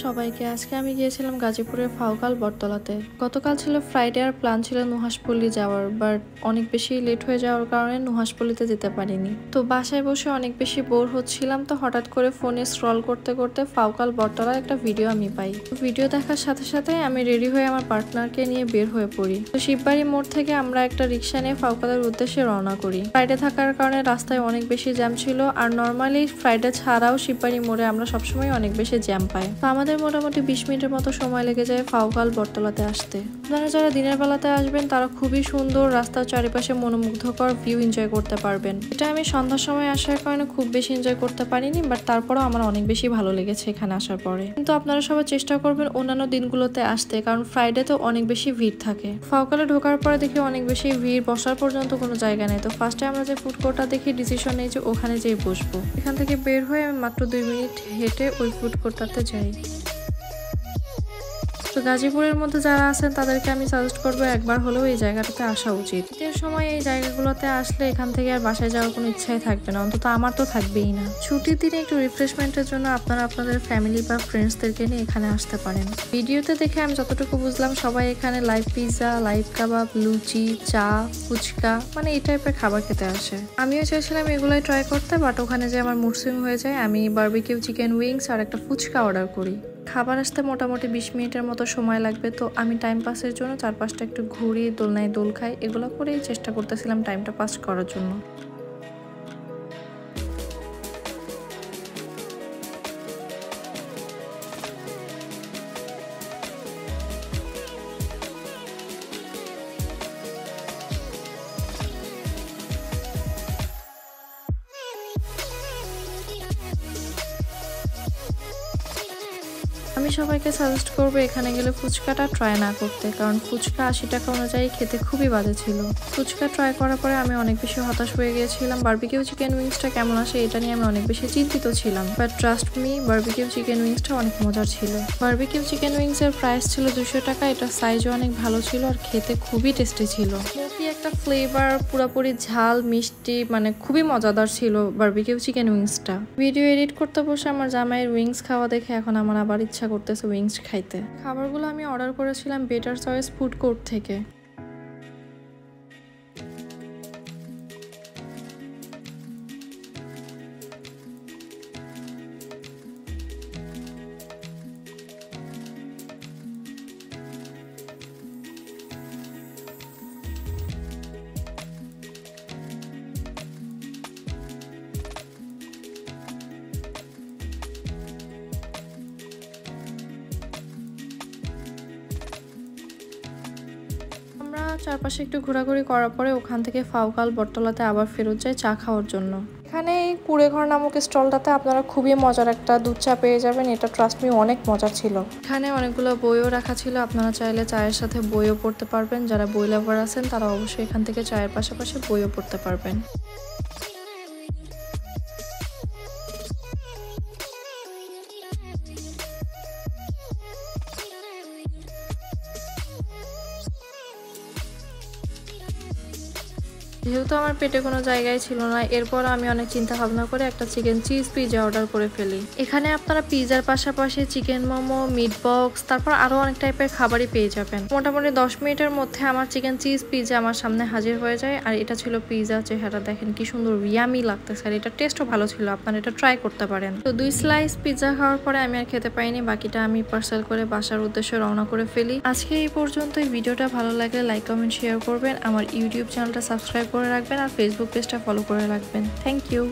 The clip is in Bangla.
সবাইকে আজকে আমি গিয়েছিলাম গাজীপুরের ফাউকাল বটতলাতে। গতকাল ছিল ফ্রাইডে আর প্ল্যান ছিল নুহাসপল্লী যাওয়ার, বাট অনেক বেশি লেট হয়ে যাওয়ার কারণে নুহাসপল্লীতে যেতে পারিনি। তো বাসায় বসে অনেক বেশি বোর হচ্ছিলাম, তো হঠাৎ করে ফোনে স্ক্রল করতে করতে ফাউকাল বটতলার একটা ভিডিও আমি পাই। ভিডিও দেখার সাথে সাথে আমি রেডি হয়ে আমার পার্টনারকে নিয়ে বের হয়ে পড়ি। তো শিববাড়ি মোড় থেকে আমরা একটা রিক্সা নিয়ে ফাউকালের উদ্দেশ্যে রওনা করি। ফ্রাইডে থাকার কারণে রাস্তায় অনেক বেশি জ্যাম ছিল, আর নর্মালি ফ্রাইডে ছাড়াও শিববাড়ি মোড়ে আমরা সবসময় অনেক বেশি জ্যাম পাই। আমাদের মোটামুটি 20 মিনিটের মতো সময় লেগে যায় ফাউকাল বটতলাতে আসতে। আপনারা যারা দিনের বেলাতে আসবেন তারা খুবই সুন্দর রাস্তার চারিপাশে মনোমুগ্ধকর ভিউ এনজয় করতে পারবেন। এটা আমি সন্ধ্যার সময় আসার কারণে খুব বেশি এনজয় করতে পারিনি, বাট তারপরেও আমার অনেক বেশি ভালো লেগেছে এখানে আসার পরে। কিন্তু আপনারা সবাই চেষ্টা করবেন অন্যান্য দিনগুলোতে আসতে, কারণ ফ্রাইডে তো অনেক বেশি ভিড় থাকে। ফাউকালে ঢোকার পরে দেখি অনেক বেশি ভিড়, বসার পর্যন্ত কোনো জায়গা নেই। তো ফার্স্টে আমরা যে ফুড কোর্টটা দেখি ডিসিশন নেই যে ওখানে যেয়ে বসবো। এখান থেকে বের হয়ে আমি মাত্র 2 মিনিট হেঁটে ওই ফুড কোর্টটাতে যাই। তো গাজীপুরের মধ্যে যারা আছেন তাদেরকে আমি সাজেস্ট করবো একবার হলেও এই জায়গাটাতে আসা উচিত। শীতের সময় এই জায়গাগুলোতে আসলে এখান থেকে আর বাসায় যাওয়ার কোনো ইচ্ছাই থাকবে না, অন্তত আমার তো থাকবেই না। ছুটির দিনে একটু রিফ্রেশমেন্টের জন্য আপনারা আপনাদের ফ্যামিলি বা ফ্রেন্ডসদেরকে নিয়ে এখানে আসতে পারেন। ভিডিওতে দেখে আমি যতটুকু বুঝলাম সবাই এখানে লাইভ পিৎজা, লাইভ কাবাব, লুচি, চা, ফুচকা মানে এই টাইপের খাবার খেতে আসে। আমিও চাইছিলাম এগুলোই ট্রাই করতে, বাট ওখানে যে আমার মুড সুইং হয়ে যায়। আমি বারবিকিউ চিকেন উইংস আর একটা ফুচকা অর্ডার করি। খাবার আসতে মোটামুটি 20 মিনিটের মতো সময় লাগবে। তো আমি টাইম পাসের জন্য চারপাশটা একটু ঘুরি, দোলনায় দোল খাই, এগুলো করেই চেষ্টা করতেছিলাম টাইমটা পাস করার জন্য। আমি সবাইকে সাজেস্ট করবো এখানে গেলে ফুচকাটা ট্রাই না করতে, কারণ ফুচকা 80 টাকা অনুযায়ী খেতে খুবই বাজে ছিল। ফুচকা ট্রাই করার পরে আমি অনেক বেশি হতাশ হয়ে গিয়েছিলাম। বারবিকিউ চিকেন উইংসটা কেমন আসে এটা নিয়ে আমি অনেক বেশি চিন্তিত ছিলাম, but trust me barbecue chicken উইংসটা অনেক মজার ছিল। বারবিকিউ চিকেন উইংসের প্রাইস ছিল 200 টাকা। এটা সাইজও অনেক ভালো ছিল আর খেতে খুবই টেস্টি ছিল। স্মোকি একটা ফ্লেভার, পুরোপুরি ঝাল মিষ্টি, মানে খুবই মজাদার ছিল বারবিকিউ চিকেন উইংসটা। ভিডিও এডিট করতে বসে আমার জামাইয়ের উইংস খাওয়া দেখে এখন আমার আবার ইচ্ছা করতেছে উইংস খাইতে। খাবারগুলো আমি অর্ডার করেছিলাম বেটার চয়েস ফুড কোর্ট থেকে। আমরা চারপাশে একটু ঘোরাঘুরি করার পরে ওখান থেকে ফাউকাল বটতলাতে আবার ফেরত যাই চা খাওয়ার জন্য। এখানে এই কুড়েঘর নামক স্টলটাতে আপনারা খুবই মজার একটা দুধ চা পেয়ে যাবেন। এটা ট্রাস্ট মি অনেক মজার ছিল। এখানে অনেকগুলো বইও রাখা ছিল, আপনারা চাইলে চায়ের সাথে বইও পড়তে পারবেন। যারা বই লাভার আছেন তারা অবশ্যই এখান থেকে চায়ের পাশাপাশি বইও পড়তে পারবেন। যেহেতু আমার পেটে কোনো জায়গায় ছিল না, এরপর আমি অনেক চিন্তা ভাবনা করে একটা চিকেন চিজ পিৎজা অর্ডার করে ফেলি। এখানে আপনারা পিৎজার পাশাপাশি চিকেন মোমো, মিট বক্স, তারপর আরো অনেক টাইপের খাবারই পেয়ে যাবেন। মোটামুটি 10 মিনিটের মধ্যে আমার চিকেন চিজ পিৎজা আমার সামনে হাজির হয়ে যায়। আর এটা ছিল পিৎজা, চেহারা দেখেন কি সুন্দর ইয়ামি লাগতেছে, আর এটা টেস্টও ভালো ছিল। আপনারা এটা ট্রাই করতে পারেন। তো 2 স্লাইস পিৎজা খাওয়ার পরে আমি আর খেতে পাইনি, বাকিটা আমি পার্সেল করে বাসার উদ্দেশ্যে রওনা করে ফেলি। আজকে এই পর্যন্তই। ভিডিওটা ভালো লাগলে লাইক কমেন্ট শেয়ার করবেন, আমার ইউটিউব চ্যানেলটা সাবস্ক্রাইব করে রাখবেন আর ফেসবুক পেজটা ফলো করে রাখবেন। Thank you.